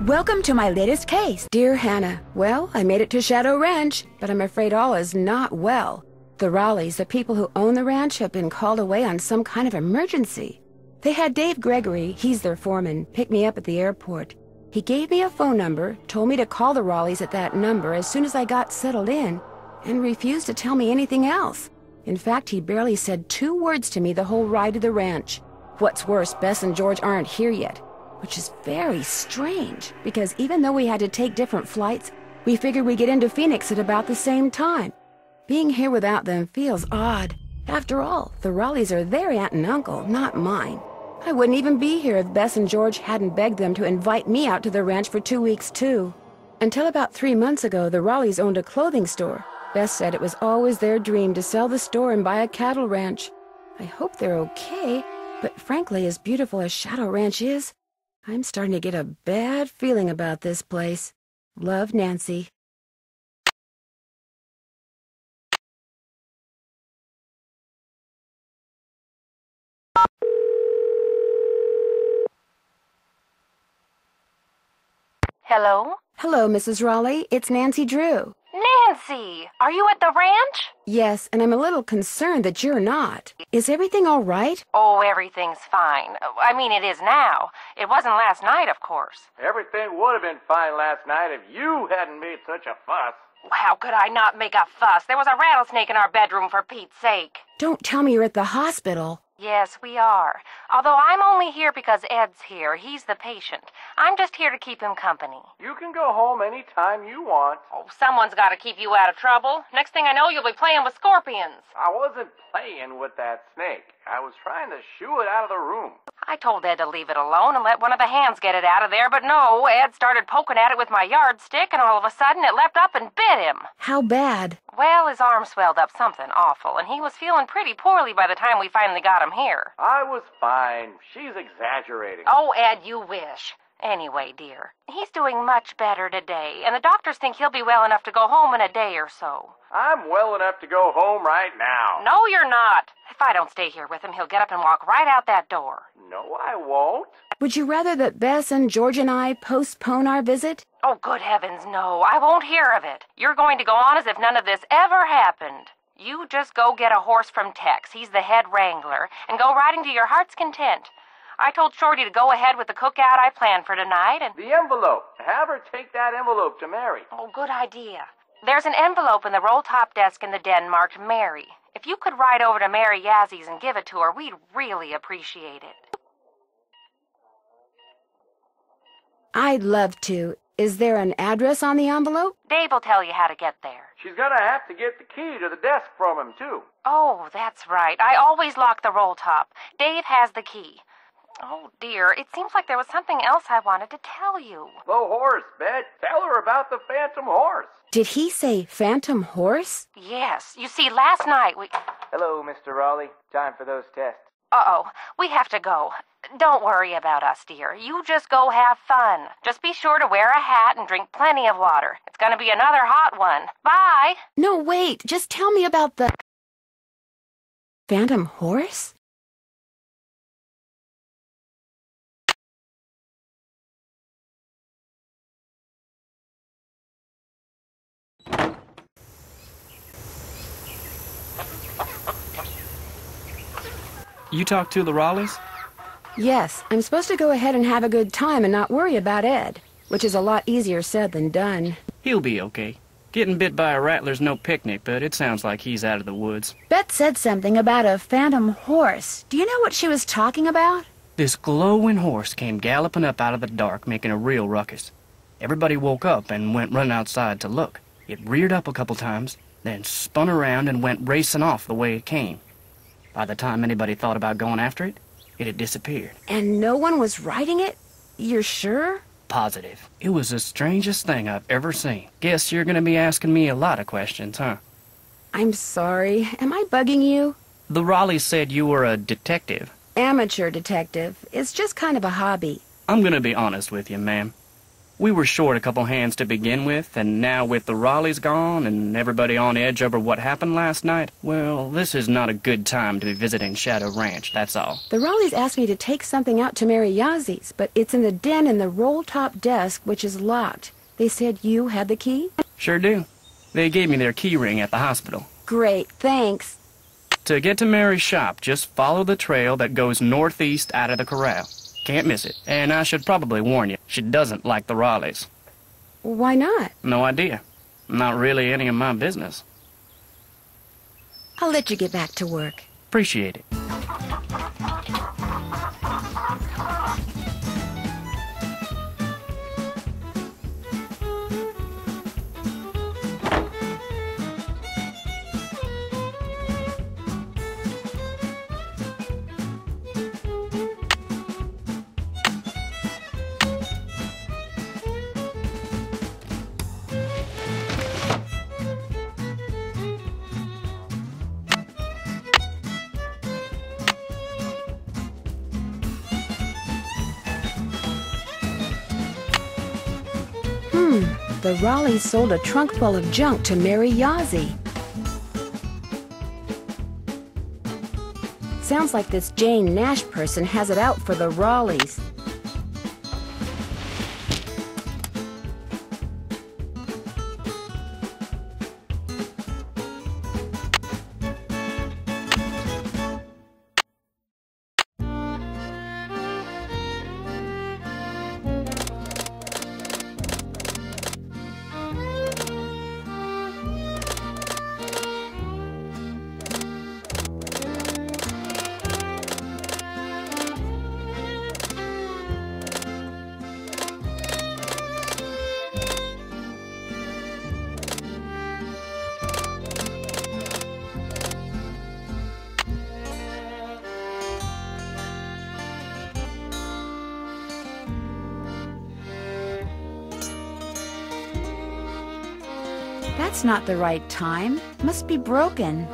Welcome to my latest case. Dear Hannah, well, I made it to Shadow Ranch, but I'm afraid all is not well. The Raleighs, the people who own the ranch, have been called away on some kind of emergency. They had Dave Gregory, he's their foreman, pick me up at the airport. He gave me a phone number, told me to call the Raleighs at that number as soon as I got settled in, and refused to tell me anything else. In fact, he barely said 2 words to me the whole ride to the ranch. What's worse, Bess and George aren't here yet, which is very strange, because even though we had to take different flights, we figured we'd get into Phoenix at about the same time. Being here without them feels odd. After all, the Raleighs are their aunt and uncle, not mine. I wouldn't even be here if Bess and George hadn't begged them to invite me out to the ranch for 2 weeks, too. Until about 3 months ago, the Raleighs owned a clothing store. Bess said it was always their dream to sell the store and buy a cattle ranch. I hope they're okay, but frankly, as beautiful as Shadow Ranch is, I'm starting to get a bad feeling about this place. Love, Nancy. Hello? Hello, Mrs. Raleigh. It's Nancy Drew. Nancy! Are you at the ranch? Yes, and I'm a little concerned that you're not. Is everything all right? Oh, everything's fine. I mean, it is now. It wasn't last night, of course. Everything would have been fine last night if you hadn't made such a fuss. How could I not make a fuss? There was a rattlesnake in our bedroom, for Pete's sake. Don't tell me you're at the hospital. Yes, we are. Although I'm only here because Ed's here. He's the patient. I'm just here to keep him company. You can go home any time you want. Oh, someone's got to keep you out of trouble. Next thing I know, you'll be playing with scorpions. I wasn't playing with that snake. I was trying to shoo it out of the room. I told Ed to leave it alone and let one of the hands get it out of there, but no, Ed started poking at it with my yardstick, and all of a sudden it leapt up and bit him. How bad? Well, his arm swelled up something awful, and he was feeling pretty poorly by the time we finally got him here. I was fine. She's exaggerating. Oh, Ed, you wish. Anyway, dear, he's doing much better today, and the doctors think he'll be well enough to go home in a day or so. I'm well enough to go home right now. No, you're not. If I don't stay here with him, he'll get up and walk right out that door. No, I won't. Would you rather that Bess and George and I postpone our visit? Oh, good heavens, no. I won't hear of it. You're going to go on as if none of this ever happened. You just go get a horse from Tex. He's the head wrangler, and go riding to your heart's content. I told Shorty to go ahead with the cookout I planned for tonight, and... The envelope. Have her take that envelope to Mary. Oh, good idea. There's an envelope in the roll-top desk in the den marked Mary. If you could ride over to Mary Yazzy's and give it to her, we'd really appreciate it. I'd love to. Is there an address on the envelope? Dave will tell you how to get there. She's gonna have to get the key to the desk from him, too. Oh, that's right. I always lock the roll-top. Dave has the key. Oh, dear, it seems like there was something else I wanted to tell you. The horse, Bet. Tell her about the phantom horse. Did he say phantom horse? Yes. You see, last night we... Hello, Mr. Raleigh. Time for those tests. Uh-oh. We have to go. Don't worry about us, dear. You just go have fun. Just be sure to wear a hat and drink plenty of water. It's going to be another hot one. Bye! No, wait. Just tell me about the... phantom horse? You talked to the Raleighs? Yes, I'm supposed to go ahead and have a good time and not worry about Ed, which is a lot easier said than done. He'll be okay. Getting bit by a rattler's no picnic, but it sounds like he's out of the woods. Beth said something about a phantom horse. Do you know what she was talking about? This glowing horse came galloping up out of the dark, making a real ruckus. Everybody woke up and went running outside to look. It reared up a couple times, then spun around and went racing off the way it came. By the time anybody thought about going after it, it had disappeared. And no one was riding it? You're sure? Positive. It was the strangest thing I've ever seen. Guess you're gonna be asking me a lot of questions, huh? I'm sorry. Am I bugging you? The Raleighs said you were a detective. Amateur detective. It's just kind of a hobby. I'm gonna be honest with you, ma'am. We were short a couple hands to begin with, and now with the Raleighs gone and everybody on edge over what happened last night, well, this is not a good time to be visiting Shadow Ranch, that's all. The Raleighs asked me to take something out to Mary Yazie's, but it's in the den in the roll-top desk, which is locked. They said you had the key? Sure do. They gave me their key ring at the hospital. Great, thanks. To get to Mary's shop, just follow the trail that goes northeast out of the corral. Can't miss it. And I should probably warn you, she doesn't like the Raleighs. Why not? No idea. Not really any of my business. I'll let you get back to work. Appreciate it. The Raleighs sold a trunk full of junk to Mary Yazzie. Sounds like this Jane Nash person has it out for the Raleighs. That's not the right time. Must be broken.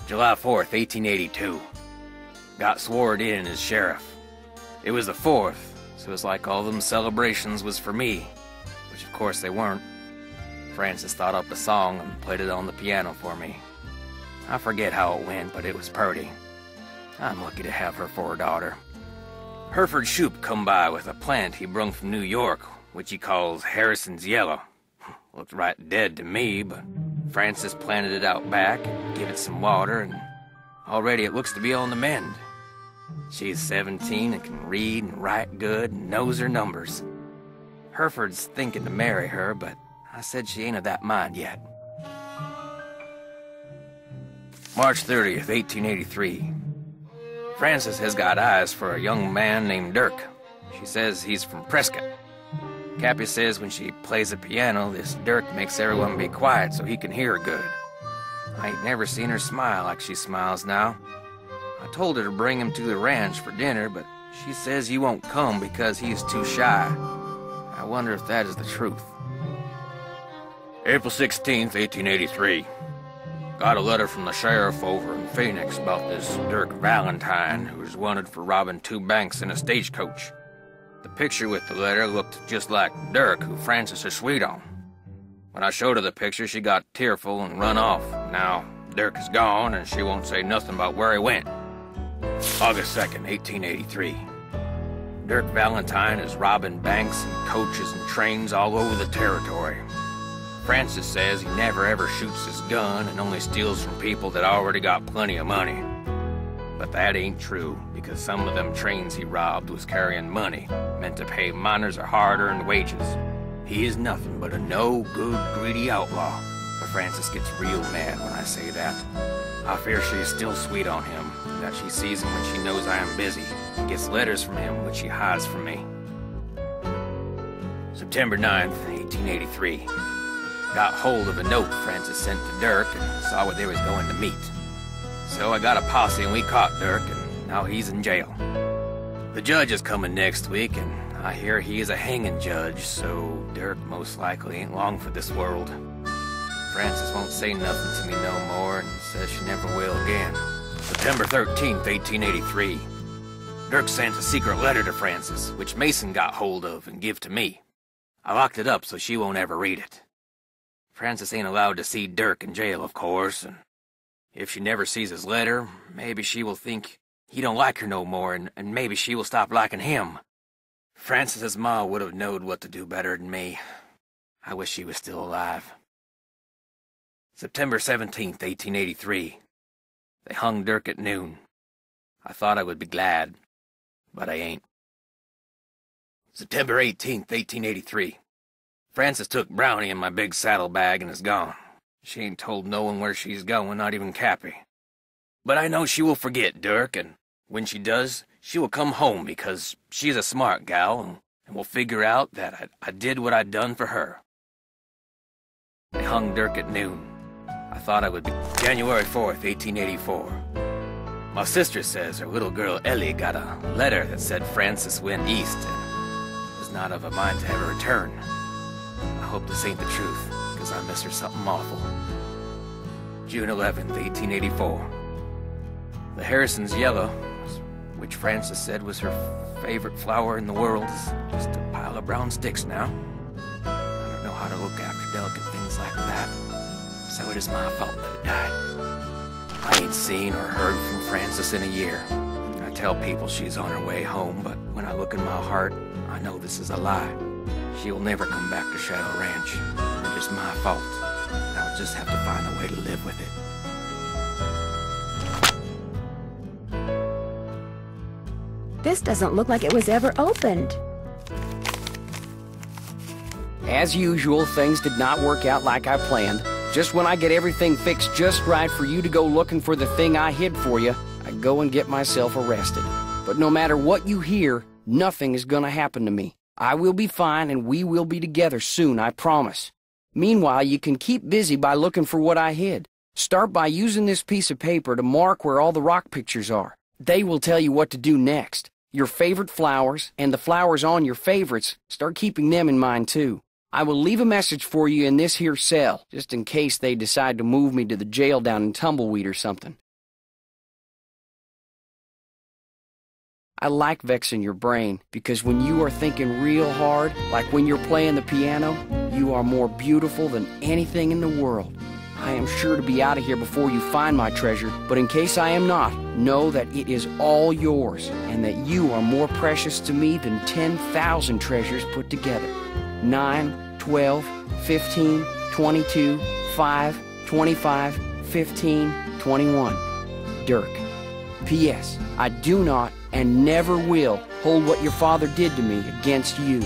July 4th, 1882. Got sworn in as sheriff. It was the 4th, so it's like all them celebrations was for me, which of course they weren't. Francis thought up a song and played it on the piano for me. I forget how it went, but it was purty. I'm lucky to have her for a daughter. Hereford Shoup come by with a plant he brung from New York, which he calls Harrison's Yellow. Looked right dead to me, but Francis planted it out back and give it some water, and already it looks to be on the mend. She's 17 and can read and write good and knows her numbers. Hereford's thinking to marry her, but I said she ain't of that mind yet. March 30th, 1883. Frances has got eyes for a young man named Dirk. She says he's from Prescott. Cappy says when she plays the piano, this Dirk makes everyone be quiet so he can hear her good. I ain't never seen her smile like she smiles now. I told her to bring him to the ranch for dinner, but she says he won't come because he's too shy. I wonder if that is the truth. April 16th, 1883. Got a letter from the sheriff over in Phoenix about this Dirk Valentine, who's wanted for robbing 2 banks in a stagecoach. The picture with the letter looked just like Dirk, who Frances is sweet on. When I showed her the picture, she got tearful and run off. Now, Dirk is gone, and she won't say nothing about where he went. August 2nd, 1883. Dirk Valentine is robbing banks and coaches and trains all over the territory. Frances says he never ever shoots his gun and only steals from people that already got plenty of money. But that ain't true, because some of them trains he robbed was carrying money, meant to pay miners their hard-earned wages. He is nothing but a no-good, greedy outlaw. But Frances gets real mad when I say that. I fear she is still sweet on him, that she sees him when she knows I am busy, and gets letters from him which she hides from me. September 9th, 1883. Got hold of a note Frances sent to Dirk and saw where they was going to meet. So I got a posse and we caught Dirk, and now he's in jail. The judge is coming next week, and I hear he is a hanging judge, so Dirk most likely ain't long for this world. Frances won't say nothing to me no more and says she never will again. September 13th, 1883. Dirk sent a secret letter to Frances, which Mason got hold of and give to me. I locked it up so she won't ever read it. Frances ain't allowed to see Dirk in jail, of course, and if she never sees his letter, maybe she will think he don't like her no more, and maybe she will stop liking him. Frances's ma would have knowed what to do better than me. I wish she was still alive. September 17th, 1883. They hung Dirk at noon. I thought I would be glad, but I ain't. September 18th, 1883. Frances took Brownie in my big saddlebag and is gone. She ain't told no one where she's going, not even Cappy. But I know she will forget Dirk, and when she does, she will come home because she's a smart gal and will figure out that I did what I'd done for her. They hung Dirk at noon. I thought I would be January 4th, 1884. My sister says her little girl Ellie got a letter that said Frances went east and was not of a mind to ever return. I hope this ain't the truth, because I miss her something awful. June 11th, 1884. The Harrison's yellow, which Frances said was her favorite flower in the world, is just a pile of brown sticks now. I don't know how to look after delicate things like that, so it is my fault that it died. I ain't seen or heard from Frances in a year. I tell people she's on her way home, but when I look in my heart, I know this is a lie. She will never come back to Shadow Ranch. It is my fault. I will just have to find a way to live with it. This doesn't look like it was ever opened. As usual, things did not work out like I planned. Just when I get everything fixed just right for you to go looking for the thing I hid for you, I go and get myself arrested. But no matter what you hear, nothing is gonna happen to me. I will be fine and we will be together soon, I promise. Meanwhile, you can keep busy by looking for what I hid. Start by using this piece of paper to mark where all the rock pictures are. They will tell you what to do next. Your favorite flowers, and the flowers on your favorites, start keeping them in mind too. I will leave a message for you in this here cell, just in case they decide to move me to the jail down in Tumbleweed or something. I like vexing your brain, because when you are thinking real hard, like when you're playing the piano, you are more beautiful than anything in the world. I am sure to be out of here before you find my treasure, but in case I am not, know that it is all yours, and that you are more precious to me than 10,000 treasures put together. 9, 12, 15, 22, 5, 25, 15, 21. Dirk. P.S. I do not and never will hold what your father did to me against you.